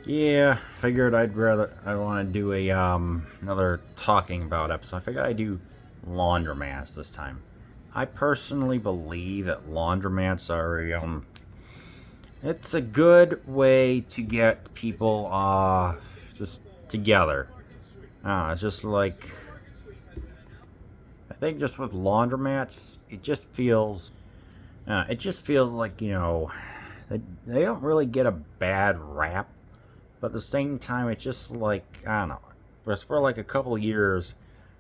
Yeah, figured I want to do a another talking about episode. I figured I'd do laundromats this time. I personally believe that laundromats are it's a good way to get people just together. It's just like I think just with laundromats, it just feels like they don't really get a bad rap. But at the same time, it's just like I don't know. But for like a couple of years,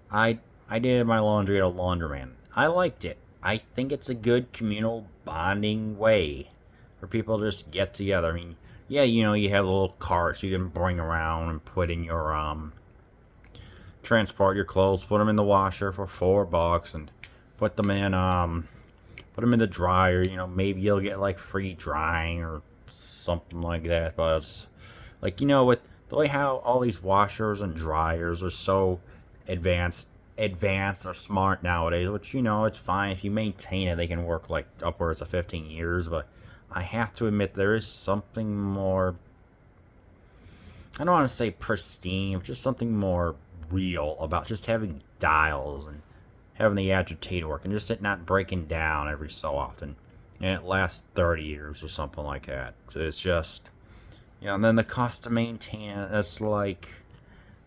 I I did my laundry at a laundromat. I liked it. I think it's a good communal bonding way for people to just get together. I mean, yeah, you have little carts you can bring around and put in your transport your clothes, put them in the washer for $4, and put them in put them in the dryer. Maybe you'll get like free drying or something like that. But it's, like with the way how all these washers and dryers are so advanced advanced or smart nowadays, which it's fine if you maintain it, they can work like upwards of 15 years. But I have to admit there is something more, I don't want to say pristine, but just something more real about just having dials and having the agitator work and just it not breaking down every so often and it lasts 30 years or something like that. It's just, and then the cost to maintain it, it's like,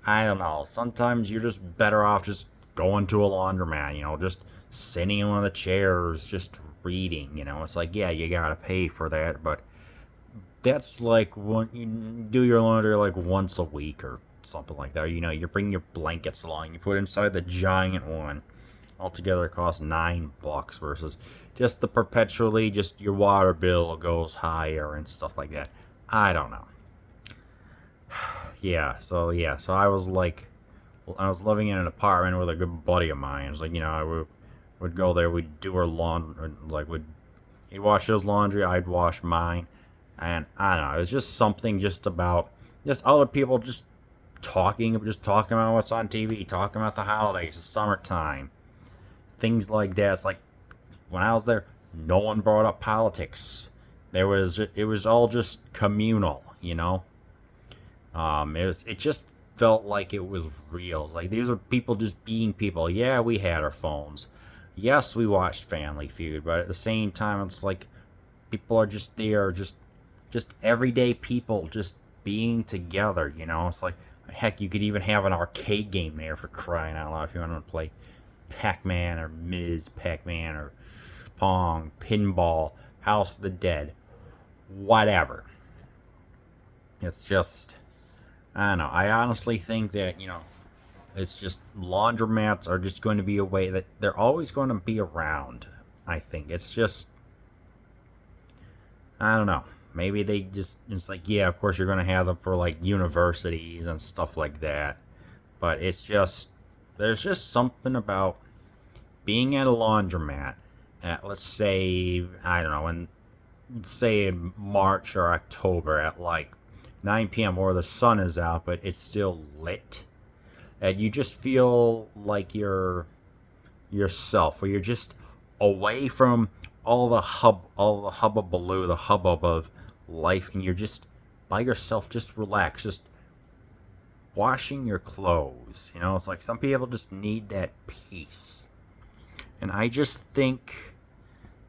I don't know. Sometimes you're just better off just going to a laundromat, just sitting in one of the chairs, just reading. It's like, yeah, you gotta pay for that, but that's like when you do your laundry like once a week or something like that. You bring your blankets along, you put inside the giant one. Altogether, it costs $9 versus just the perpetually, just your water bill goes higher and stuff like that. I don't know. So I was like, I was living in an apartment with a good buddy of mine. It's like, I would go there, we'd do our laundry, like, he'd wash his laundry, I'd wash mine. And I don't know, it was just something just about, just other people just talking about what's on TV, talking about the holidays, the summertime, things like that. It's like, when I was there, no one brought up politics. It was all just communal. It just felt like it was real. Like these are people just being people. Yeah, we had our phones. Yes, we watched Family Feud, but at the same time, it's like people are just there, just everyday people, just being together. It's like heck, you could even have an arcade game there for crying out loud if you want to play Pac-Man or Ms. Pac-Man or Pong, Pinball, House of the Dead, whatever. It's just I don't know. I honestly think that, it's just laundromats are just going to be a way that they're always going to be around. I think it's just, I don't know. Maybe it's like, yeah, of course you're going to have them for like universities and stuff like that. But there's just something about being at a laundromat at, let's say, I don't know, say in March or October at like 9 p.m. or the sun is out, but it's still lit. And you just feel like you're yourself, or you're just away from all the hubbubaloo, the hubbub of life, and you're just by yourself, just relaxed, just washing your clothes. It's like some people just need that peace, and I just think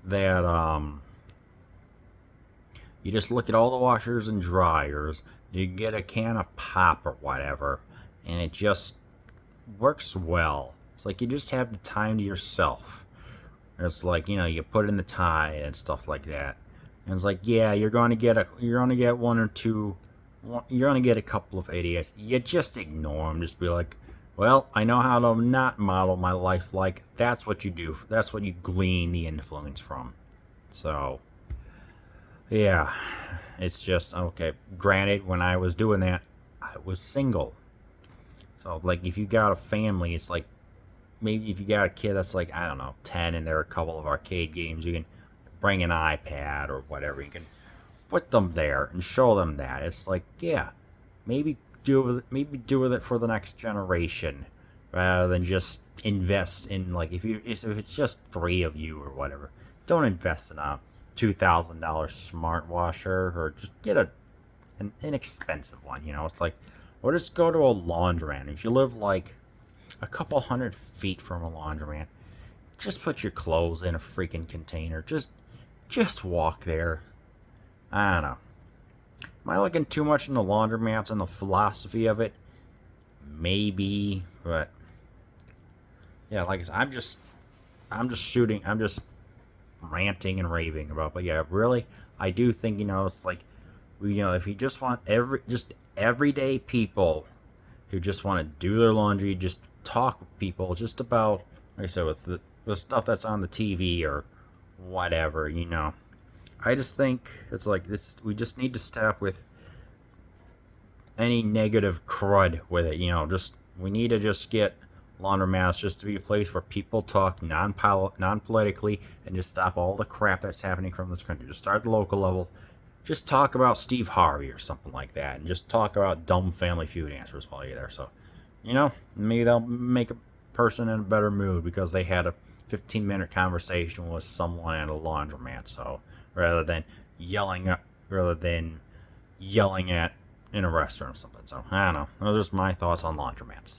that you just look at all the washers and dryers, you get a can of pop or whatever, and it just works well. It's like you just have the time to yourself. It's like, you put in the Tide and stuff like that. And it's like, yeah, you're gonna get one or two, you're gonna get a couple of idiots. You just ignore them. Just be like, well, I know how to not model my life like. That's what you do. That's what you glean the influence from. So, yeah, it's just okay. Granted, when I was doing that, I was single. So, like, if you got a family, it's like maybe if you got a kid that's like, I don't know, 10, and there are a couple of arcade games, you can bring an iPad or whatever. You can put them there and show them that. It's like, yeah, maybe do with it for the next generation rather than just invest in, like, if it's just three of you or whatever, don't invest in a $2,000 smart washer, or just get a an inexpensive one, you know. It's like, or just go to a laundromat. If you live like a couple 100 feet from a laundromat, just put your clothes in a freaking container. Just walk there. I don't know. Am I looking too much into laundromats and the philosophy of it? Maybe, but yeah, like I said, I'm just ranting and raving about. But yeah, really, I do think, it's like, if you just want just everyday people who just want to do their laundry, just talk with people, just about, like I said, with the stuff that's on the TV or whatever. I just think it's like this. We just need to stop with any negative crud with it. Just we need to just get laundromats just to be a place where people talk non-politically and just stop all the crap that's happening from this country. Just start at the local level. Just talk about Steve Harvey or something like that, and just talk about dumb Family Feud answers while you're there. So, maybe they'll make a person in a better mood because they had a 15-minute conversation with someone at a laundromat. So, rather than yelling at in a restaurant or something. So, I don't know. Those are just my thoughts on laundromats.